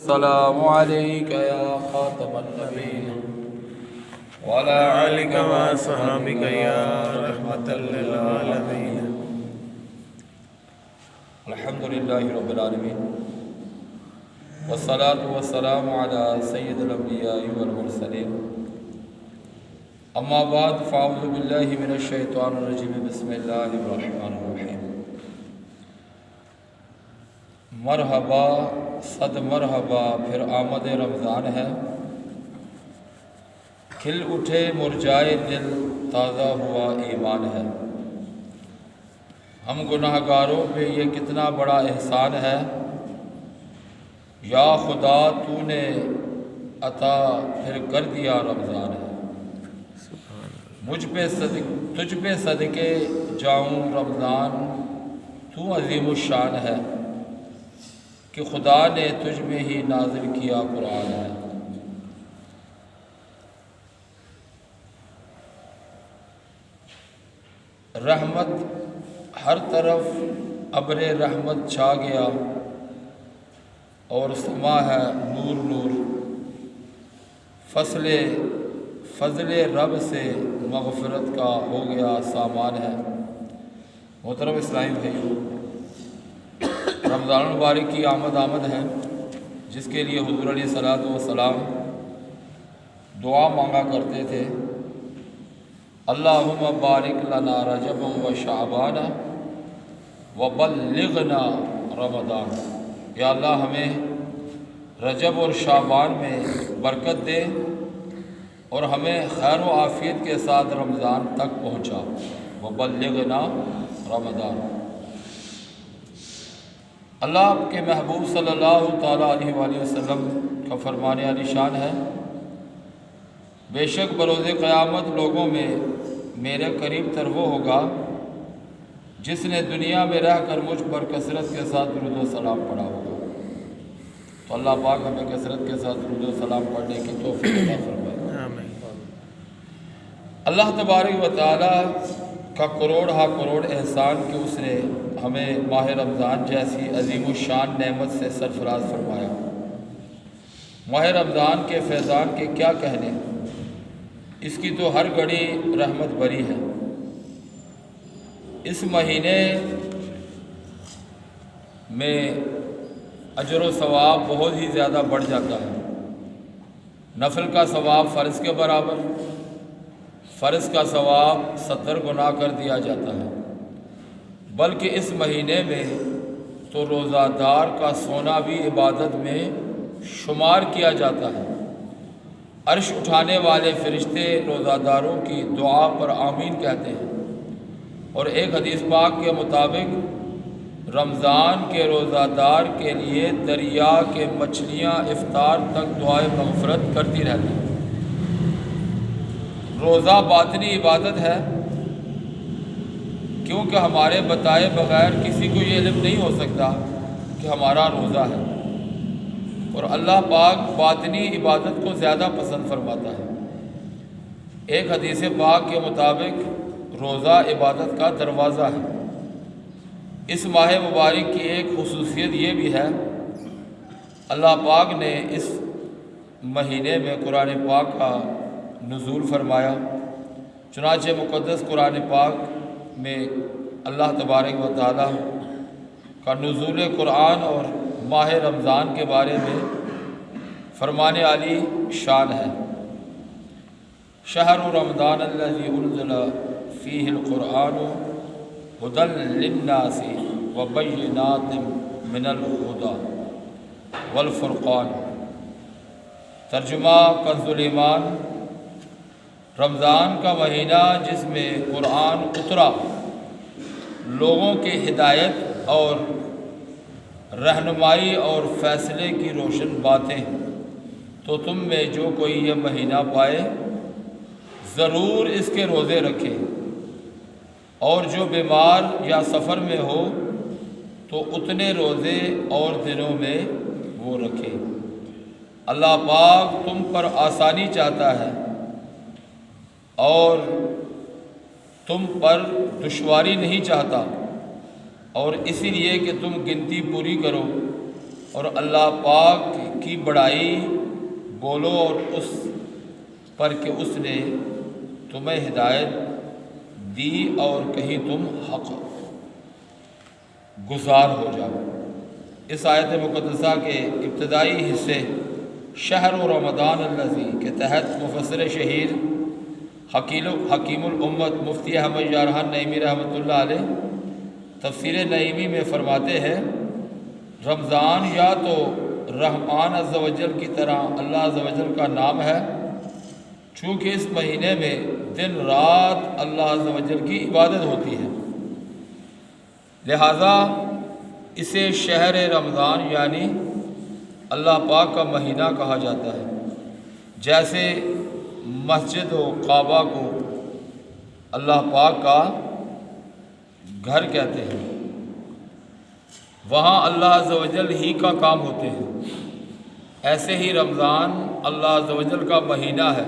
السلام علیک یا خاتم النبیین وعلى آلك وصحابك يا رحمة للعالمين. الحمد للہ رب العالمین والصلاة والسلام علی سید الانبیاء والمرسلین. اما بعد فاعوذ باللہ من الشیطان الرجیم. بسم اللہ الرحمن الرحیم. مرحبا صد مرحبا پھر آمد رمضان ہے، کھل اٹھے مرجائے دل تازہ ہوا ایمان ہے. ہم گناہ گاروں پہ یہ کتنا بڑا احسان ہے، یا خدا تو نے عطا پھر کر دیا رمضان ہے. تجھ پہ صدقے جاؤں رمضان، تو عظیم الشان ہے کہ خدا نے تجھ میں ہی نازل کیا قرآن ہے. رحمت ہر طرف ابر رحمت چھا گیا، اور سما ہے نور نور. فضل رب سے مغفرت کا ہو گیا سامان ہے. محترم اسلامی بھائیو، رمضان المبارک کی آمد ہے، جس کے لیے حضور علیہ الصلوۃ والسلام دعا مانگا کرتے تھے. اللہم بارک لنا رجب و شعبان وبلغنا رمضان. یا اللہ ہمیں رجب اور شعبان میں برکت دے اور ہمیں خیر و عافیت کے ساتھ رمضان تک پہنچا. وبلغنا رمضان. اللہ کے محبوب صلی اللہ تعالیٰ علیہ وآلہ وسلم کا فرمان عالی شان ہے، بے شک بروز قیامت لوگوں میں میرے قریب تر وہ ہوگا جس نے دنیا میں رہ کر مجھ پر کثرت کے ساتھ درود و سلام پڑھا ہوگا. تو اللہ پاک ہمیں کثرت کے ساتھ درود و سلام پڑھنے کی توفیق عطا فرمائے. اللہ تبارک و تعالیٰ کا کروڑ احسان کہ اس نے ہمیں ماہ رمضان جیسی عظیم الشان نعمت سے سرفراز فرمایا. ماہ رمضان کے فیضان کے کیا کہنے، اس کی تو ہر گھڑی رحمت بری ہے. اس مہینے میں اجر و ثواب بہت ہی زیادہ بڑھ جاتا ہے. نفل کا ثواب فرض کے برابر، فرض کا ثواب 70 گنا کر دیا جاتا ہے. بلکہ اس مہینے میں تو روزہ دار کا سونا بھی عبادت میں شمار کیا جاتا ہے. عرش اٹھانے والے فرشتے روزہ داروں کی دعا پر آمین کہتے ہیں. اور ایک حدیث پاک کے مطابق رمضان کے روزہ دار کے لیے دریا کے مچھلیاں افطار تک دعائے مغفرت کرتی رہتی ہیں. روزہ باطنی عبادت ہے، کیونکہ ہمارے بتائے بغیر کسی کو یہ علم نہیں ہو سکتا کہ ہمارا روزہ ہے. اور اللہ پاک باطنی عبادت کو زیادہ پسند فرماتا ہے. ایک حدیث پاک کے مطابق روزہ عبادت کا دروازہ ہے. اس ماہ مبارک کی ایک خصوصیت یہ بھی ہے، اللہ پاک نے اس مہینے میں قرآن پاک کا نزول فرمایا. چنانچہ مقدس قرآن پاک میں اللہ تبارک و تعالیٰ کا نزول قرآن اور ماہ رمضان کے بارے میں فرمان عالی شان ہے. شہر رمضان الذی انزل فیہ القرآن ھدی للناس وبینات من الھدی والفرقان. ترجمہ کنز الایمان. رمضان کا مہینہ جس میں قرآن اترا، لوگوں کی ہدایت اور رہنمائی اور فیصلے کی روشن باتیں. تو تم میں جو کوئی یہ مہینہ پائے ضرور اس کے روزے رکھے، اور جو بیمار یا سفر میں ہو تو اتنے روزے اور دنوں میں وہ رکھے. اللہ پاک تم پر آسانی چاہتا ہے اور تم پر دشواری نہیں چاہتا، اور اسی لیے کہ تم گنتی پوری کرو اور اللہ پاک کی بڑائی بولو اور اس پر کہ اس نے تمہیں ہدایت دی اور کہیں تم حق گزار ہو جاؤ۔ اس آیت مقدسہ کے ابتدائی حصے شہر و رمضان الذی کے تحت مفسر شہیر حکیم الامت مفتی احمد یارحان نعیمی رحمۃ اللہ علیہ تفسیر نعیمی میں فرماتے ہیں رمضان یا تو رحمان عز و جل کی طرح اللہ عز و جل کا نام ہے، چونکہ اس مہینے میں دن رات اللہ عز و جل کی عبادت ہوتی ہے، لہٰذا اسے شہر رمضان یعنی اللہ پاک کا مہینہ کہا جاتا ہے۔ جیسے مسجد و کعبہ کو اللہ پاک کا گھر کہتے ہیں، وہاں اللہ عز و جل ہی کا کام ہوتے ہیں، ایسے ہی رمضان اللہ عز و جل کا مہینہ ہے،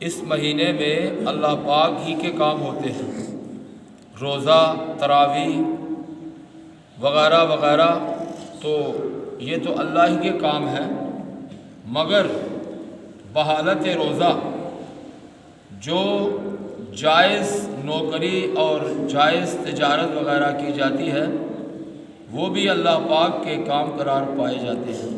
اس مہینے میں اللہ پاک ہی کے کام ہوتے ہیں، روزہ، تراویح وغیرہ وغیرہ، تو یہ تو اللہ ہی کے کام ہے، مگر بحالت روزہ جو جائز نوکری اور جائز تجارت وغیرہ کی جاتی ہے وہ بھی اللہ پاک کے کام قرار پائے جاتے ہیں۔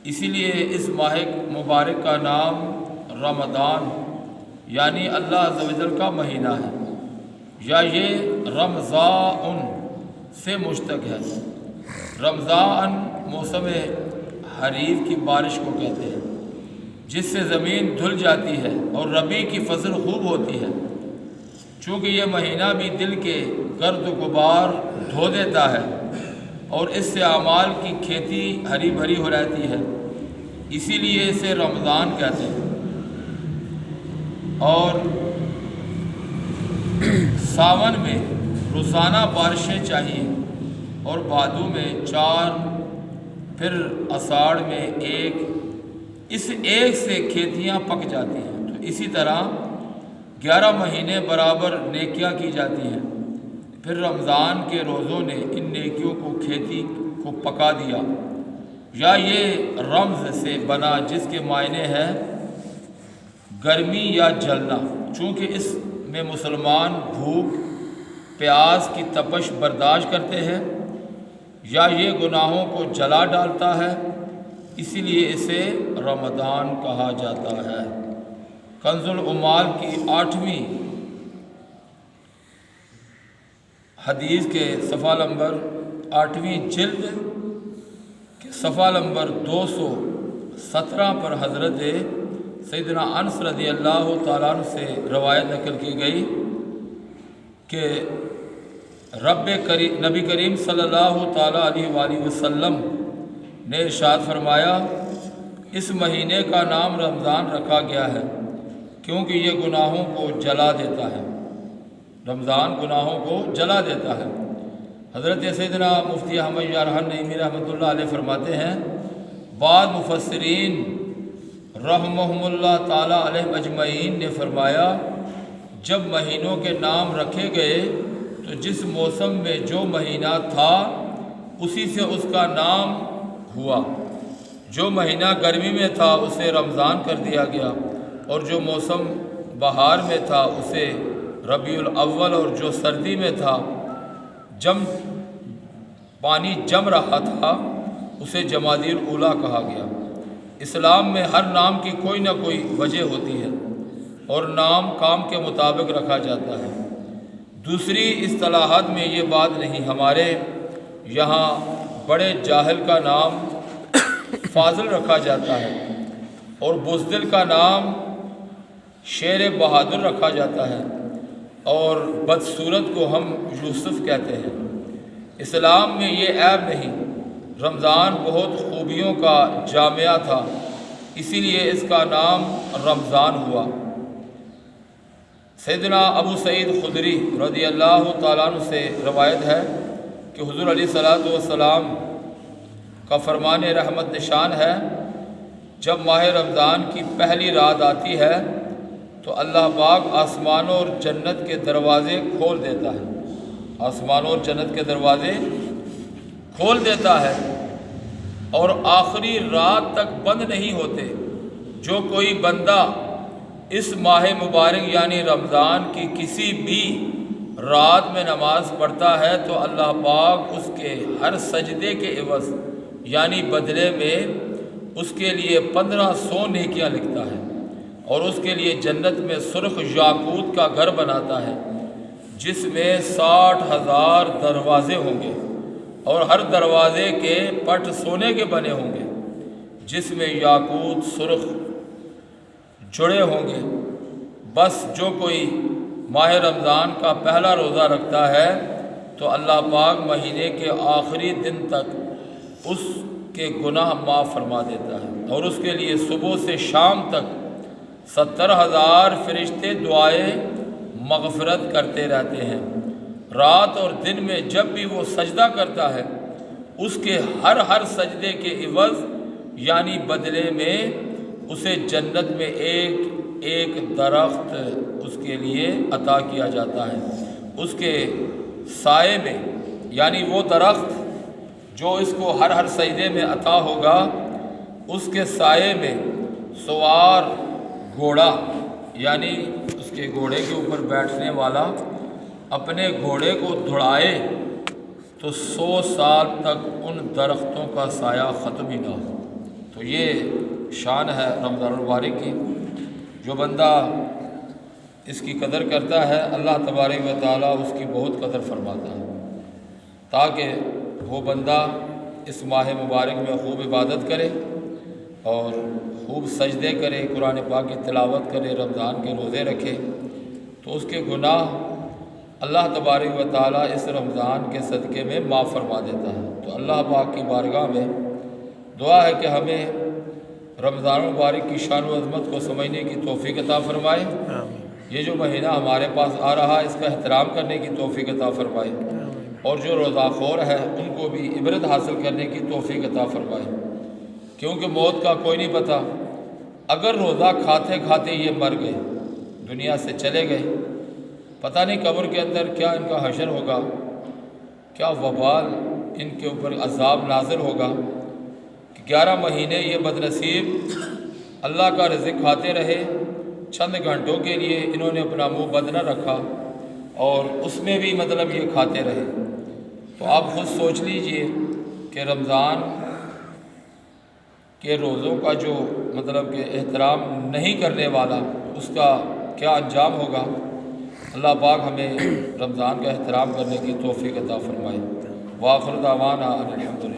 اسی لیے اس ماہ مبارک کا نام رمضان یعنی اللہ عز و جل کا مہینہ ہے، یا یہ رمضان سے مشتق ہے۔ رمضان موسم حریف کی بارش کو کہتے ہیں، جس سے زمین دھل جاتی ہے اور ربیع کی فصل خوب ہوتی ہے، چونکہ یہ مہینہ بھی دل کے گرد و غبار دھو دیتا ہے اور اس سے اعمال کی کھیتی ہری بھری ہو رہتی ہے، اسی لیے اسے رمضان کہتے ہیں۔ اور ساون میں روزانہ بارشیں چاہیے، اور بھادو میں 4، پھر اساڑھ میں 1، اس 1 سے کھیتیاں پک جاتی ہیں، تو اسی طرح 11 مہینے برابر نیکیاں کی جاتی ہیں، پھر رمضان کے روزوں نے ان نیکیوں کو کھیتی کو پکا دیا، یا یہ رمز سے بنا جس کے معنی ہے گرمی یا جلنا، چونکہ اس میں مسلمان بھوک پیاس کی تپش برداشت کرتے ہیں، یا یہ گناہوں کو جلا ڈالتا ہے، اسی لیے اسے رمضان کہا جاتا ہے۔ کنز العمال کی 8ویں حدیث کے صفحہ نمبر 8ویں جلد کے صفحہ نمبر 217 پر حضرت سیدنا انس رضی اللہ تعالیٰ عنہ سے روایت نقل کی گئی کہ نبی کریم صلی اللہ تعالیٰ علیہ وآلہ وسلم نے ارشاد فرمایا اس مہینے کا نام رمضان رکھا گیا ہے کیونکہ یہ گناہوں کو جلا دیتا ہے، رمضان گناہوں کو جلا دیتا ہے۔ حضرت سیدنا مفتی احمد یارحان نعیمی رحمۃ اللہ علیہ فرماتے ہیں بعض مفسرین رحمہم اللہ تعالیٰ علیہ اجمعین نے فرمایا جب مہینوں کے نام رکھے گئے تو جس موسم میں جو مہینہ تھا اسی سے اس کا نام ہوا، جو مہینہ گرمی میں تھا اسے رمضان کر دیا گیا، اور جو موسم بہار میں تھا اسے ربیع الاول، اور جو سردی میں تھا پانی جم رہا تھا اسے جمادی الاولیٰ کہا گیا۔ اسلام میں ہر نام کی کوئی نہ کوئی وجہ ہوتی ہے اور نام کام کے مطابق رکھا جاتا ہے۔ دوسری اصطلاحات میں یہ بات نہیں، ہمارے یہاں بڑے جاہل کا نام فاضل رکھا جاتا ہے اور بزدل کا نام شیر بہادر رکھا جاتا ہے، اور بدصورت کو ہم یوسف کہتے ہیں۔ اسلام میں یہ عیب نہیں، رمضان بہت خوبیوں کا جامعہ تھا، اسی لیے اس کا نام رمضان ہوا۔ سیدنا ابو سعید خدری رضی اللہ تعالیٰ عنہ سے روایت ہے کہ حضور علیہ الصلوۃ والسلام کا فرمان رحمت نشان ہے جب ماہ رمضان کی پہلی رات آتی ہے تو اللہ پاک آسمانوں اور جنت کے دروازے کھول دیتا ہے، آسمانوں اور جنت کے دروازے کھول دیتا ہے، اور آخری رات تک بند نہیں ہوتے۔ جو کوئی بندہ اس ماہ مبارک یعنی رمضان کی کسی بھی رات میں نماز پڑھتا ہے تو اللہ پاک اس کے ہر سجدے کے عوض یعنی بدلے میں اس کے لیے 1500 نیکیاں لکھتا ہے، اور اس کے لیے جنت میں سرخ یاقوت کا گھر بناتا ہے جس میں 60,000 دروازے ہوں گے، اور ہر دروازے کے پٹ سونے کے بنے ہوں گے جس میں یاقوت سرخ جڑے ہوں گے۔ بس جو کوئی ماہ رمضان کا پہلا روزہ رکھتا ہے تو اللہ پاک مہینے کے آخری دن تک اس کے گناہ معاف فرما دیتا ہے، اور اس کے لیے صبح سے شام تک 70,000 فرشتے دعائیں مغفرت کرتے رہتے ہیں۔ رات اور دن میں جب بھی وہ سجدہ کرتا ہے اس کے ہر سجدے کے عوض یعنی بدلے میں اسے جنت میں ایک درخت اس کے لیے عطا کیا جاتا ہے۔ اس کے سائے میں یعنی وہ درخت جو اس کو ہر سجدے میں عطا ہوگا، اس کے سائے میں سوار گھوڑا یعنی اس کے گھوڑے کے اوپر بیٹھنے والا اپنے گھوڑے کو دوڑائے تو 100 سال تک ان درختوں کا سایہ ختم ہی نہ ہو۔ تو یہ شان ہے رمضان المبارک کی۔ جو بندہ اس کی قدر کرتا ہے اللہ تبارک و تعالیٰ اس کی بہت قدر فرماتا ہے، تاکہ وہ بندہ اس ماہ مبارک میں خوب عبادت کرے اور خوب سجدے کرے، قرآن پاک کی تلاوت کرے، رمضان کے روزے رکھے، تو اس کے گناہ اللہ تبارک و تعالیٰ اس رمضان کے صدقے میں معاف فرما دیتا ہے۔ تو اللہ پاک کی بارگاہ میں دعا ہے کہ ہمیں رمضان مبارک کی شان و عظمت کو سمجھنے کی توفیق عطا فرمائے، یہ جو مہینہ ہمارے پاس آ رہا ہے اس کا احترام کرنے کی توفیق عطا فرمائے، اور جو روزہ خور ہے ان کو بھی عبرت حاصل کرنے کی توفیق عطا فرمائے، کیونکہ موت کا کوئی نہیں پتہ۔ اگر روزہ کھاتے کھاتے یہ مر گئے، دنیا سے چلے گئے، پتہ نہیں قبر کے اندر کیا ان کا حشر ہوگا، کیا وبال ان کے اوپر عذاب نازل ہوگا کہ 11 مہینے یہ بدنصیب اللہ کا رزق کھاتے رہے، چند گھنٹوں کے لیے انہوں نے اپنا منہ بند نہ رکھا اور اس میں بھی مطلب یہ کھاتے رہے۔ تو آپ خود سوچ لیجئے کہ رمضان کے روزوں کا جو مطلب کہ احترام نہیں کرنے والا اس کا کیا انجام ہوگا۔ اللہ پاک ہمیں رمضان کا احترام کرنے کی توفیق عطا فرمائے۔ وآخر دعوانا ان الحمد للہ۔